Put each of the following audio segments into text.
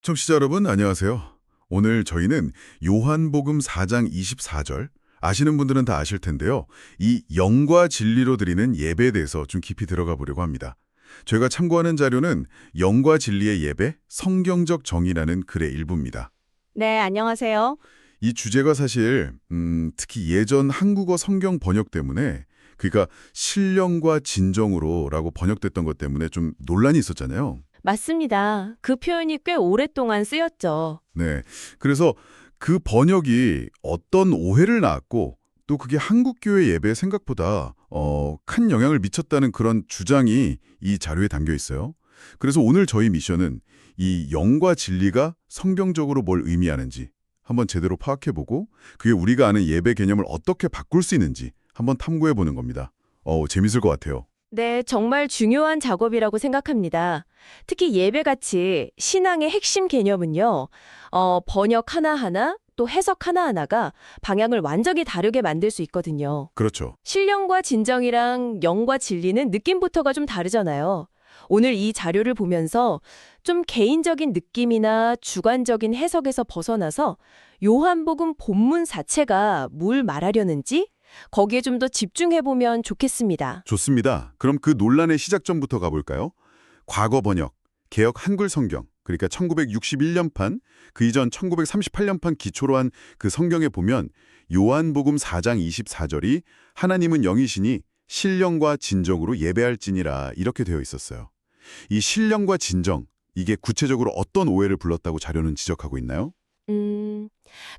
청취자 여러분 안녕하세요. 오늘 저희는 요한복음 4장 24절 아시는 분들은 다 아실 텐데요. 이 영과 진리로 드리는 예배에 대해서 좀 깊이 들어가 보려고 합니다. 저희가 참고하는 자료는 영과 진리의 예배, 성경적 정의라는 글의 일부입니다. 네, 안녕하세요. 이 주제가 사실 특히 예전 한국어 성경 번역 때문에 그러니까 신령과 진정으로라고 번역됐던 것 때문에 좀 논란이 있었잖아요. 맞습니다. 그 표현이 꽤 오랫동안 쓰였죠. 네. 그래서 그 번역이 어떤 오해를 낳았고 또 그게 한국교회 예배에 생각보다 큰 영향을 미쳤다는 그런 주장이 이 자료에 담겨 있어요. 그래서 오늘 저희 미션은 이 영과 진리가 성경적으로 뭘 의미하는지 한번 제대로 파악해보고 그게 우리가 아는 예배 개념을 어떻게 바꿀 수 있는지 한번 탐구해보는 겁니다. 재밌을 것 같아요. 네, 정말 중요한 작업이라고 생각합니다. 특히 예배같이 신앙의 핵심 개념은요, 번역 하나하나 또 해석 하나하나가 방향을 완전히 다르게 만들 수 있거든요. 그렇죠. 신령과 진정이랑 영과 진리는 느낌부터가 좀 다르잖아요. 오늘 이 자료를 보면서 좀 개인적인 느낌이나 주관적인 해석에서 벗어나서 요한복음 본문 자체가 뭘 말하려는지 거기에 좀 더 집중해보면 좋겠습니다. 좋습니다. 그럼 그 논란의 시작점부터 가볼까요? 과거 번역, 개역 한글 성경, 그러니까 1961년판, 그 이전 1938년판 기초로 한 그 성경에 보면 요한복음 4장 24절이 하나님은 영이시니 신령과 진정으로 예배할지니라 이렇게 되어 있었어요. 이 신령과 진정, 이게 구체적으로 어떤 오해를 불렀다고 자료는 지적하고 있나요?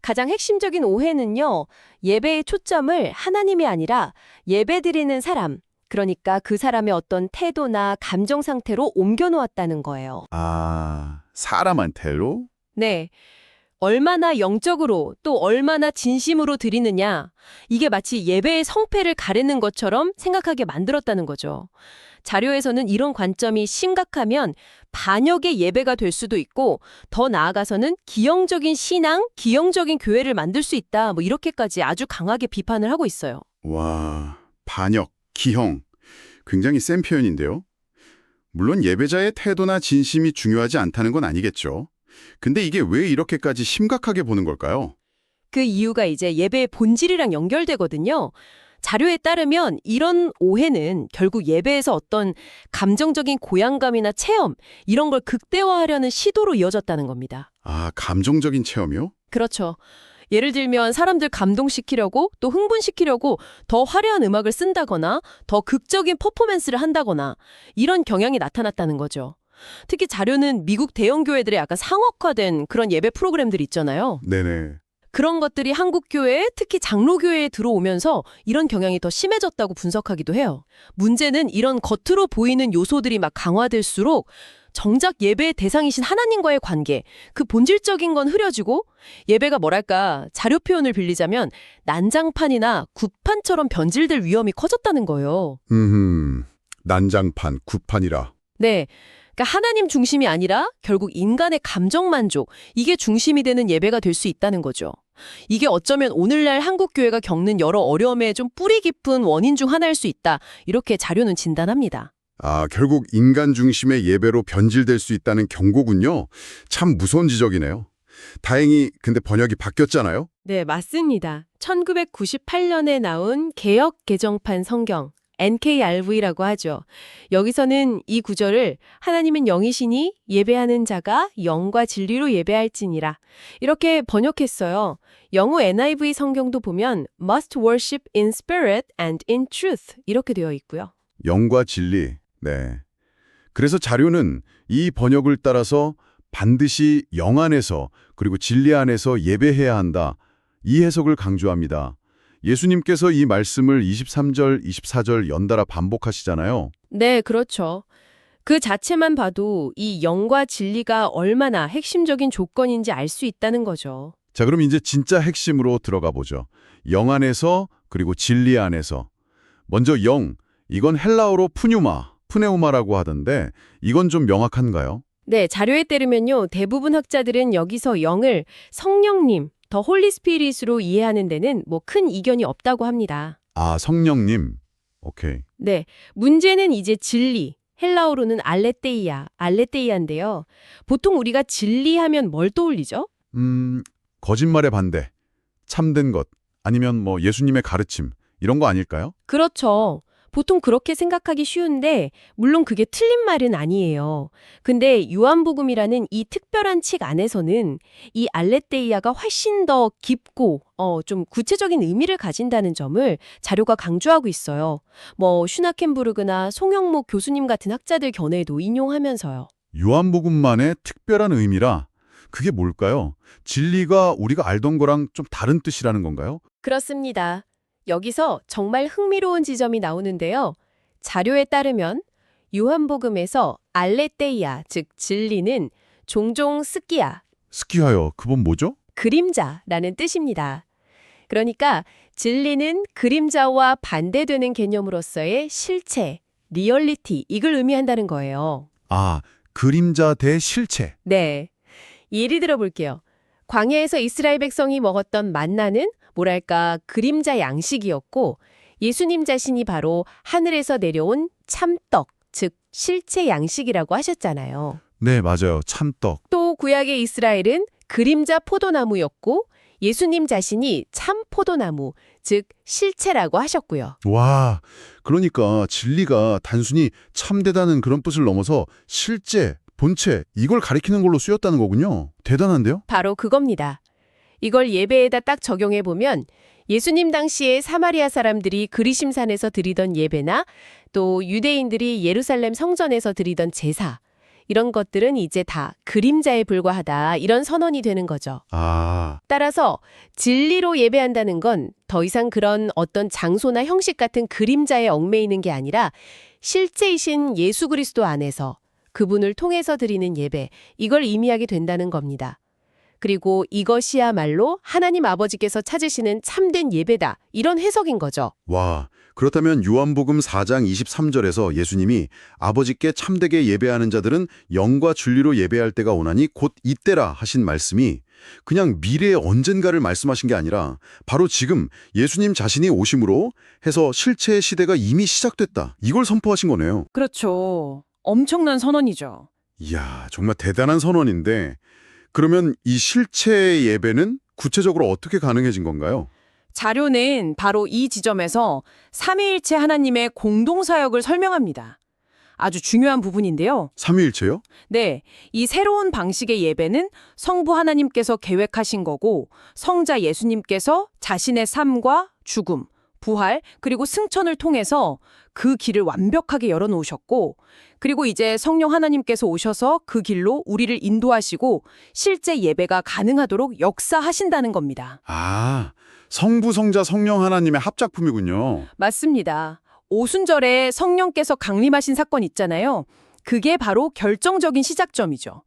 가장 핵심적인 오해는요, 예배의 초점을 하나님이 아니라 예배드리는 사람, 그러니까 그 사람의 어떤 태도나 감정 상태로 옮겨놓았다는 거예요. 아, 사람한테로? 네. 얼마나 영적으로 또 얼마나 진심으로 드리느냐, 이게 마치 예배의 성패를 가르는 것처럼 생각하게 만들었다는 거죠. 자료에서는 이런 관점이 심각하면 반역의 예배가 될 수도 있고 더 나아가서는 기형적인 신앙, 기형적인 교회를 만들 수 있다, 뭐 이렇게까지 아주 강하게 비판을 하고 있어요. 와, 반역, 기형. 굉장히 센 표현인데요. 물론 예배자의 태도나 진심이 중요하지 않다는 건 아니겠죠. 근데 이게 왜 이렇게까지 심각하게 보는 걸까요? 그 이유가 이제 예배의 본질이랑 연결되거든요. 자료에 따르면 이런 오해는 결국 예배에서 어떤 감정적인 고양감이나 체험, 이런 걸 극대화하려는 시도로 이어졌다는 겁니다. 아, 감정적인 체험이요? 그렇죠. 예를 들면 사람들 감동시키려고 또 흥분시키려고 더 화려한 음악을 쓴다거나 더 극적인 퍼포먼스를 한다거나 이런 경향이 나타났다는 거죠. 특히 자료는 미국 대형 교회들의 약간 상업화된 그런 예배 프로그램들 있잖아요. 네네. 그런 것들이 한국 교회에 특히 장로교회에 들어오면서 이런 경향이 더 심해졌다고 분석하기도 해요. 문제는 이런 겉으로 보이는 요소들이 막 강화될수록 정작 예배의 대상이신 하나님과의 관계, 그 본질적인 건 흐려지고 예배가 뭐랄까 자료 표현을 빌리자면 난장판이나 굿판처럼 변질될 위험이 커졌다는 거예요. 난장판, 구판이라. 네. 그러니까 하나님 중심이 아니라 결국 인간의 감정 만족, 이게 중심이 되는 예배가 될 수 있다는 거죠. 이게 어쩌면 오늘날 한국 교회가 겪는 여러 어려움의 좀 뿌리 깊은 원인 중 하나일 수 있다. 이렇게 자료는 진단합니다. 아, 결국 인간 중심의 예배로 변질될 수 있다는 경고군요. 참 무서운 지적이네요. 다행히 근데 번역이 바뀌었잖아요. 네, 맞습니다. 1998년에 나온 개역 개정판 성경, NKRV라고 하죠. 여기서는 이 구절을 하나님은 영이시니 예배하는 자가 영과 진리로 예배할지니라 이렇게 번역했어요. 영어 NIV 성경도 보면 must worship in spirit and in truth 이렇게 되어 있고요. 영과 진리. 네. 그래서 자료는 이 번역을 따라서 반드시 영 안에서 그리고 진리 안에서 예배해야 한다. 이 해석을 강조합니다. 예수님께서 이 말씀을 23절, 24절 연달아 반복하시잖아요. 네, 그렇죠. 그 자체만 봐도 이 영과 진리가 얼마나 핵심적인 조건인지 알 수 있다는 거죠. 자, 그럼 이제 진짜 핵심으로 들어가 보죠. 영 안에서 그리고 진리 안에서. 먼저 영, 이건 헬라어로 푸네우마라고 하던데 이건 좀 명확한가요? 네, 자료에 따르면요. 대부분 학자들은 여기서 영을 성령님, 더 홀리 스피릿으로 이해하는 데는 뭐 큰 이견이 없다고 합니다. 아, 성령님. 오케이. 네, 문제는 이제 진리, 헬라어로는 알레테이아인데요. 보통 우리가 진리하면 뭘 떠올리죠? 거짓말의 반대, 참된 것, 아니면 뭐 예수님의 가르침, 이런 거 아닐까요? 그렇죠. 보통 그렇게 생각하기 쉬운데 물론 그게 틀린 말은 아니에요. 근데 요한복음이라는 이 특별한 책 안에서는 이 알레테이아가 훨씬 더 깊고 좀 구체적인 의미를 가진다는 점을 자료가 강조하고 있어요. 뭐 슈나켄부르그나 송영목 교수님 같은 학자들 견해도 인용하면서요. 요한복음만의 특별한 의미라 그게 뭘까요? 진리가 우리가 알던 거랑 좀 다른 뜻이라는 건가요? 그렇습니다. 여기서 정말 흥미로운 지점이 나오는데요. 자료에 따르면 요한복음에서 알레테이아, 즉 진리는 종종 스키야, 스키하여, 그건 뭐죠? 그림자라는 뜻입니다. 그러니까 진리는 그림자와 반대되는 개념으로서의 실체, 리얼리티, 이걸 의미한다는 거예요. 아, 그림자 대 실체. 네. 예를 들어 볼게요. 광야에서 이스라엘 백성이 먹었던 만나는 뭐랄까 그림자 양식이었고 예수님 자신이 바로 하늘에서 내려온 참떡, 즉 실체 양식이라고 하셨잖아요. 네, 맞아요. 참떡. 또 구약의 이스라엘은 그림자 포도나무였고 예수님 자신이 참 포도나무, 즉 실체라고 하셨고요. 와, 그러니까 진리가 단순히 참되다는 그런 뜻을 넘어서 실제, 본체, 이걸 가리키는 걸로 쓰였다는 거군요. 대단한데요? 바로 그겁니다. 이걸 예배에다 딱 적용해 보면 예수님 당시에 사마리아 사람들이 그리심산에서 드리던 예배나 또 유대인들이 예루살렘 성전에서 드리던 제사, 이런 것들은 이제 다 그림자에 불과하다, 이런 선언이 되는 거죠. 아, 따라서 진리로 예배한다는 건 더 이상 그런 어떤 장소나 형식 같은 그림자에 얽매이는 게 아니라 실제이신 예수 그리스도 안에서 그분을 통해서 드리는 예배, 이걸 의미하게 된다는 겁니다. 그리고 이것이야말로 하나님 아버지께서 찾으시는 참된 예배다, 이런 해석인 거죠. 와, 그렇다면 요한복음 4장 23절에서 예수님이 아버지께 참되게 예배하는 자들은 영과 진리로 예배할 때가 오나니 곧 이때라 하신 말씀이 그냥 미래의 언젠가를 말씀하신 게 아니라 바로 지금 예수님 자신이 오심으로 해서 실체의 시대가 이미 시작됐다, 이걸 선포하신 거네요. 그렇죠. 엄청난 선언이죠. 이야, 정말 대단한 선언인데 그러면 이 실체의 예배는 구체적으로 어떻게 가능해진 건가요? 자료는 바로 이 지점에서 삼위일체 하나님의 공동사역을 설명합니다. 아주 중요한 부분인데요. 삼위일체요? 네, 이 새로운 방식의 예배는 성부 하나님께서 계획하신 거고 성자 예수님께서 자신의 삶과 죽음, 부활, 그리고 승천을 통해서 그 길을 완벽하게 열어놓으셨고 그리고 이제 성령 하나님께서 오셔서 그 길로 우리를 인도하시고 실제 예배가 가능하도록 역사하신다는 겁니다. 아, 성부, 성자, 성령 하나님의 합작품이군요. 맞습니다. 오순절에 성령께서 강림하신 사건 있잖아요. 그게 바로 결정적인 시작점이죠.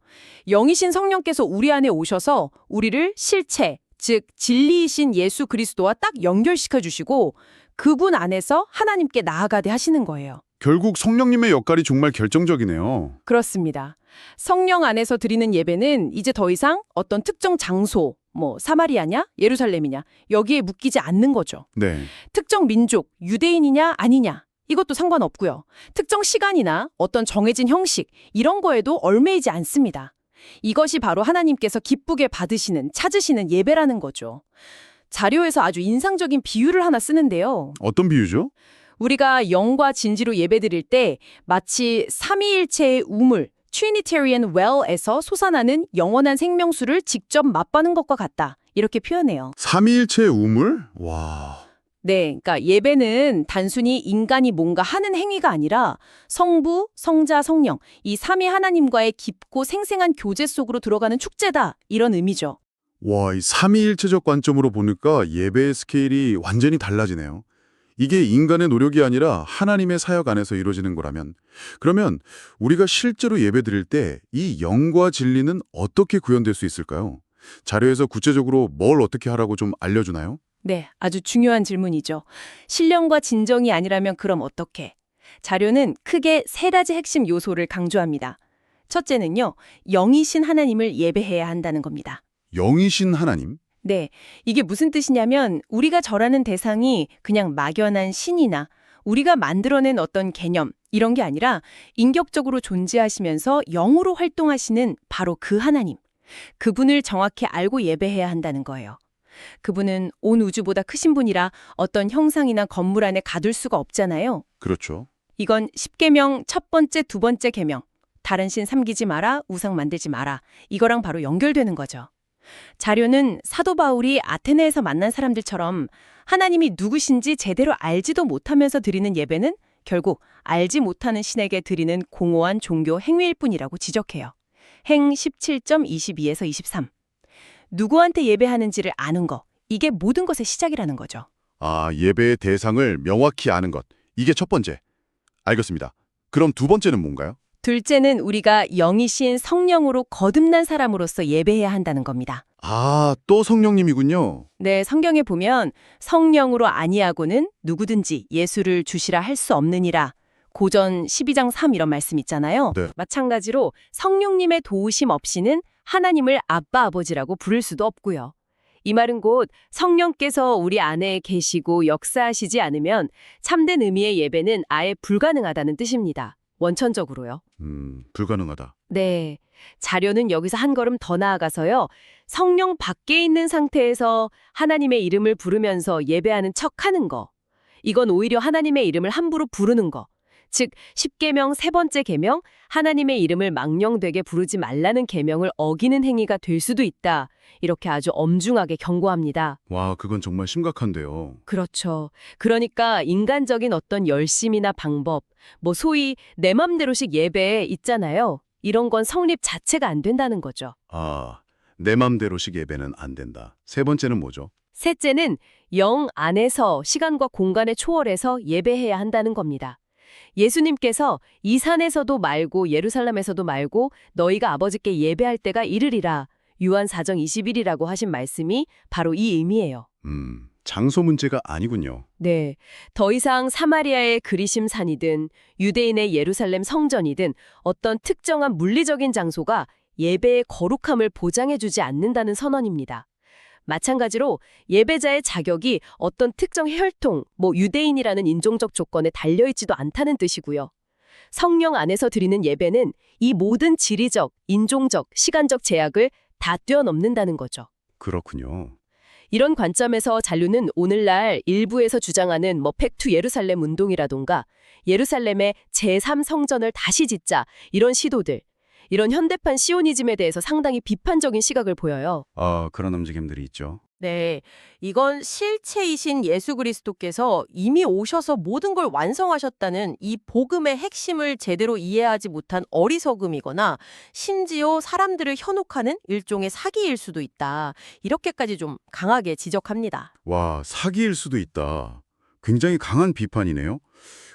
영이신 성령께서 우리 안에 오셔서 우리를 실체, 즉 진리이신 예수 그리스도와 딱 연결시켜 주시고 그분 안에서 하나님께 나아가게 하시는 거예요. 결국 성령님의 역할이 정말 결정적이네요. 그렇습니다. 성령 안에서 드리는 예배는 이제 더 이상 어떤 특정 장소, 뭐 사마리아냐, 예루살렘이냐 여기에 묶이지 않는 거죠. 네. 특정 민족, 유대인이냐 아니냐 이것도 상관없고요. 특정 시간이나 어떤 정해진 형식 이런 거에도 얽매이지 않습니다. 이것이 바로 하나님께서 기쁘게 받으시는, 찾으시는 예배라는 거죠. 자료에서 아주 인상적인 비유를 하나 쓰는데요. 어떤 비유죠? 우리가 영과 진지로 예배드릴 때 마치 삼위일체의 우물, Trinitarian Well에서 솟아나는 영원한 생명수를 직접 맛보는 것과 같다. 이렇게 표현해요. 삼위일체의 우물? 와. 네, 그러니까 예배는 단순히 인간이 뭔가 하는 행위가 아니라 성부, 성자, 성령, 이 삼위 하나님과의 깊고 생생한 교제 속으로 들어가는 축제다. 이런 의미죠. 와, 이 삼위일체적 관점으로 보니까 예배의 스케일이 완전히 달라지네요. 이게 인간의 노력이 아니라 하나님의 사역 안에서 이루어지는 거라면 그러면 우리가 실제로 예배드릴 때 이 영과 진리는 어떻게 구현될 수 있을까요? 자료에서 구체적으로 뭘 어떻게 하라고 좀 알려주나요? 네, 아주 중요한 질문이죠. 신령과 진정이 아니라면 그럼 어떻게? 자료는 크게 세 가지 핵심 요소를 강조합니다. 첫째는요, 영이신 하나님을 예배해야 한다는 겁니다. 영이신 하나님? 네, 이게 무슨 뜻이냐면 우리가 절하는 대상이 그냥 막연한 신이나 우리가 만들어낸 어떤 개념, 이런 게 아니라 인격적으로 존재하시면서 영으로 활동하시는 바로 그 하나님. 그분을 정확히 알고 예배해야 한다는 거예요. 그분은 온 우주보다 크신 분이라 어떤 형상이나 건물 안에 가둘 수가 없잖아요. 그렇죠. 이건 십계명 첫 번째, 두 번째 계명. 다른 신 삼기지 마라, 우상 만들지 마라. 이거랑 바로 연결되는 거죠. 자료는 사도 바울이 아테네에서 만난 사람들처럼 하나님이 누구신지 제대로 알지도 못하면서 드리는 예배는 결국 알지 못하는 신에게 드리는 공허한 종교 행위일 뿐이라고 지적해요. 행 17.22에서 23. 누구한테 예배하는지를 아는 거, 이게 모든 것의 시작이라는 거죠. 아, 예배의 대상을 명확히 아는 것. 이게 첫 번째. 알겠습니다. 그럼 두 번째는 뭔가요? 둘째는 우리가 영이신 성령으로 거듭난 사람으로서 예배해야 한다는 겁니다. 아, 또 성령님이군요. 네, 성경에 보면 성령으로 아니하고는 누구든지 예수를 주시라 할 수 없느니라. 고전 12장 3 이런 말씀 있잖아요. 네. 마찬가지로 성령님의 도우심 없이는 하나님을 아빠 아버지라고 부를 수도 없고요. 이 말은 곧 성령께서 우리 안에 계시고 역사하시지 않으면 참된 의미의 예배는 아예 불가능하다는 뜻입니다. 원천적으로요. 불가능하다. 네. 자료는 여기서 한 걸음 더 나아가서요. 성령 밖에 있는 상태에서 하나님의 이름을 부르면서 예배하는 척하는 거. 이건 오히려 하나님의 이름을 함부로 부르는 거. 즉, 십계명 세 번째 계명, 하나님의 이름을 망령되게 부르지 말라는 계명을 어기는 행위가 될 수도 있다. 이렇게 아주 엄중하게 경고합니다. 와, 그건 정말 심각한데요. 그렇죠. 그러니까 인간적인 어떤 열심이나 방법, 소위 내 맘대로식 예배 있잖아요. 이런 건 성립 자체가 안 된다는 거죠. 아, 내 맘대로식 예배는 안 된다. 세 번째는 뭐죠? 셋째는 영 안에서 시간과 공간을 초월해서 예배해야 한다는 겁니다. 예수님께서 이 산에서도 말고 예루살렘에서도 말고 너희가 아버지께 예배할 때가 이르리라. 요한 4장 21이라고 하신 말씀이 바로 이 의미예요. 장소 문제가 아니군요. 네, 더 이상 사마리아의 그리심 산이든 유대인의 예루살렘 성전이든 어떤 특정한 물리적인 장소가 예배의 거룩함을 보장해주지 않는다는 선언입니다. 마찬가지로 예배자의 자격이 어떤 특정 혈통, 유대인이라는 인종적 조건에 달려있지도 않다는 뜻이고요. 성령 안에서 드리는 예배는 이 모든 지리적, 인종적, 시간적 제약을 다 뛰어넘는다는 거죠. 그렇군요. 이런 관점에서 잔류는 오늘날 일부에서 주장하는 팩투 예루살렘 운동이라던가 예루살렘의 제3성전을 다시 짓자 이런 시도들, 이런 현대판 시오니즘에 대해서 상당히 비판적인 시각을 보여요. 그런 움직임들이 있죠. 네, 이건 실체이신 예수 그리스도께서 이미 오셔서 모든 걸 완성하셨다는 이 복음의 핵심을 제대로 이해하지 못한 어리석음이거나 심지어 사람들을 현혹하는 일종의 사기일 수도 있다. 이렇게까지 좀 강하게 지적합니다. 와, 사기일 수도 있다. 굉장히 강한 비판이네요.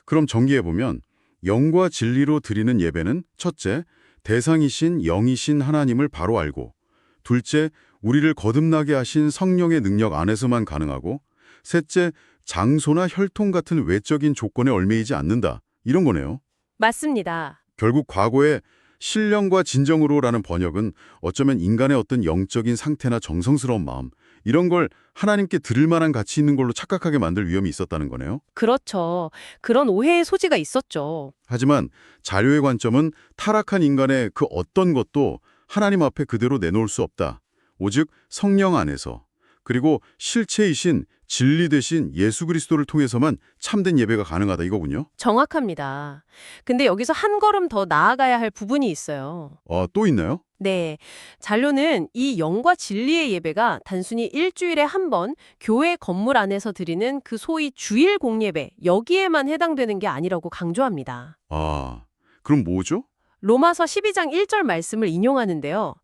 그럼 정리해보면 영과 진리로 드리는 예배는 첫째, 대상이신 영이신 하나님을 바로 알고, 둘째, 우리를 거듭나게 하신 성령의 능력 안에서만 가능하고, 셋째, 장소나 혈통 같은 외적인 조건에 얽매이지 않는다. 이런 거네요. 맞습니다. 결국 과거에 신령과 진정으로라는 번역은 어쩌면 인간의 어떤 영적인 상태나 정성스러운 마음, 이런 걸 하나님께 드릴 만한 가치 있는 걸로 착각하게 만들 위험이 있었다는 거네요. 그렇죠. 그런 오해의 소지가 있었죠. 하지만 자료의 관점은 타락한 인간의 그 어떤 것도 하나님 앞에 그대로 내놓을 수 없다. 오직 성령 안에서, 그리고 실체이신 진리 되신 예수 그리스도를 통해서만 참된 예배가 가능하다 이거군요. 정확합니다. 근데 여기서 한 걸음 더 나아가야 할 부분이 있어요. 또 있나요? 네. 잔료는 이 영과 진리의 예배가 단순히 일주일에 한 번 교회 건물 안에서 드리는 그 소위 주일 공예배, 여기에만 해당되는 게 아니라고 강조합니다. 그럼 뭐죠? 로마서 12장 1절 말씀을 인용하는데요.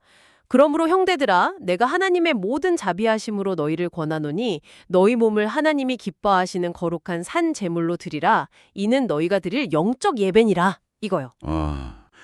그러므로 형제들아 내가 하나님의 모든 자비하심으로 너희를 권하노니 너희 몸을 하나님이 기뻐하시는 거룩한 산 제물로 드리라. 이는 너희가 드릴 영적 예배니라. 이거요.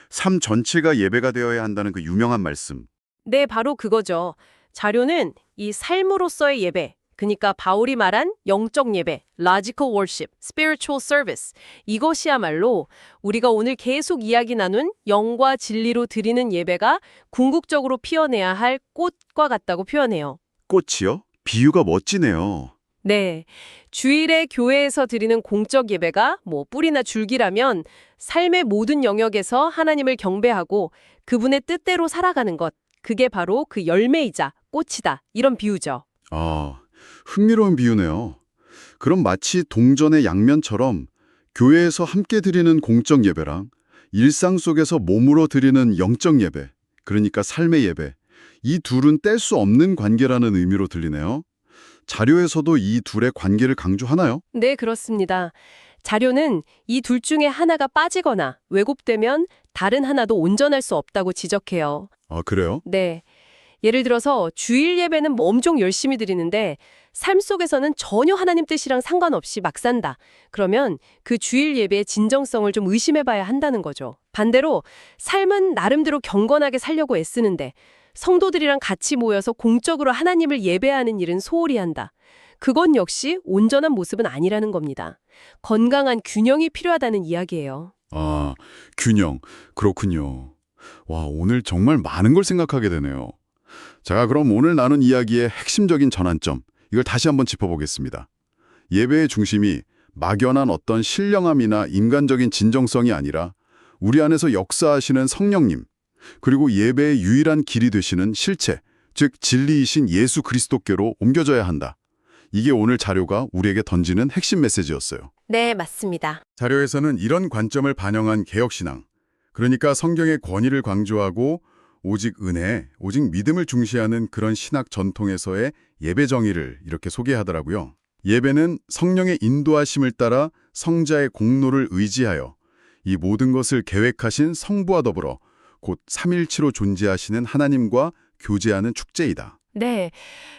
삶 전체가 예배가 되어야 한다는 그 유명한 말씀. 네, 바로 그거죠. 자료는 이 삶으로서의 예배, 그러니까 바울이 말한 영적 예배, logical worship, spiritual service, 이것이야말로 우리가 오늘 계속 이야기 나눈 영과 진리로 드리는 예배가 궁극적으로 피어내야 할 꽃과 같다고 표현해요. 꽃이요? 비유가 멋지네요. 네. 주일에 교회에서 드리는 공적 예배가 뿌리나 줄기라면 삶의 모든 영역에서 하나님을 경배하고 그분의 뜻대로 살아가는 것, 그게 바로 그 열매이자 꽃이다. 이런 비유죠. 아, 흥미로운 비유네요. 그럼 마치 동전의 양면처럼 교회에서 함께 드리는 공적 예배랑 일상 속에서 몸으로 드리는 영적 예배, 그러니까 삶의 예배, 이 둘은 뗄 수 없는 관계라는 의미로 들리네요. 자료에서도 이 둘의 관계를 강조하나요? 네, 그렇습니다. 자료는 이 둘 중에 하나가 빠지거나 왜곡되면 다른 하나도 온전할 수 없다고 지적해요. 아, 그래요? 네. 예를 들어서 주일 예배는 엄청 열심히 드리는데 삶 속에서는 전혀 하나님 뜻이랑 상관없이 막 산다. 그러면 그 주일 예배의 진정성을 좀 의심해 봐야 한다는 거죠. 반대로 삶은 나름대로 경건하게 살려고 애쓰는데 성도들이랑 같이 모여서 공적으로 하나님을 예배하는 일은 소홀히 한다. 그건 역시 온전한 모습은 아니라는 겁니다. 건강한 균형이 필요하다는 이야기예요. 아, 균형. 그렇군요. 와, 오늘 정말 많은 걸 생각하게 되네요. 자, 그럼 오늘 나눈 이야기의 핵심적인 전환점, 이걸 다시 한번 짚어보겠습니다. 예배의 중심이 막연한 어떤 신령함이나 인간적인 진정성이 아니라 우리 안에서 역사하시는 성령님, 그리고 예배의 유일한 길이 되시는 실체, 즉 진리이신 예수 그리스도께로 옮겨져야 한다. 이게 오늘 자료가 우리에게 던지는 핵심 메시지였어요. 네, 맞습니다. 자료에서는 이런 관점을 반영한 개혁신앙, 그러니까 성경의 권위를 강조하고 오직 은혜, 오직 믿음을 중시하는 그런 신학 전통에서의 예배 정의를 이렇게 소개하더라고요. 예배는 성령의 인도하심을 따라 성자의 공로를 의지하여 이 모든 것을 계획하신 성부와 더불어 곧 삼일치로 존재하시는 하나님과 교제하는 축제이다. 네,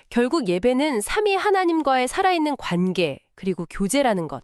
결국 예배는 삼위 하나님과의 살아있는 관계, 그리고 교제라는 것.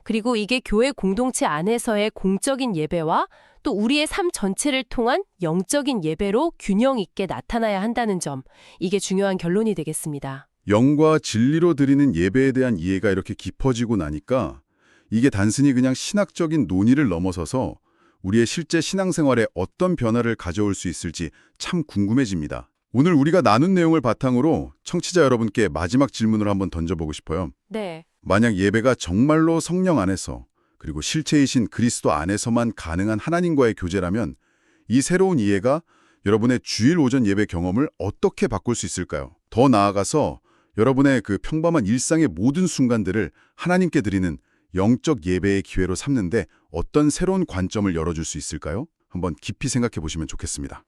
그리고 이게 교회 공동체 안에서의 공적인 예배와 또 우리의 삶 전체를 통한 영적인 예배로 균형 있게 나타나야 한다는 점, 이게 중요한 결론이 되겠습니다. 영과 진리로 드리는 예배에 대한 이해가 이렇게 깊어지고 나니까 이게 단순히 그냥 신학적인 논의를 넘어서서 우리의 실제 신앙생활에 어떤 변화를 가져올 수 있을지 참 궁금해집니다. 오늘 우리가 나눈 내용을 바탕으로 청취자 여러분께 마지막 질문을 한번 던져보고 싶어요. 네. 만약 예배가 정말로 성령 안에서 그리고 실체이신 그리스도 안에서만 가능한 하나님과의 교제라면 이 새로운 이해가 여러분의 주일 오전 예배 경험을 어떻게 바꿀 수 있을까요? 더 나아가서 여러분의 그 평범한 일상의 모든 순간들을 하나님께 드리는 영적 예배의 기회로 삼는데 어떤 새로운 관점을 열어줄 수 있을까요? 한번 깊이 생각해 보시면 좋겠습니다.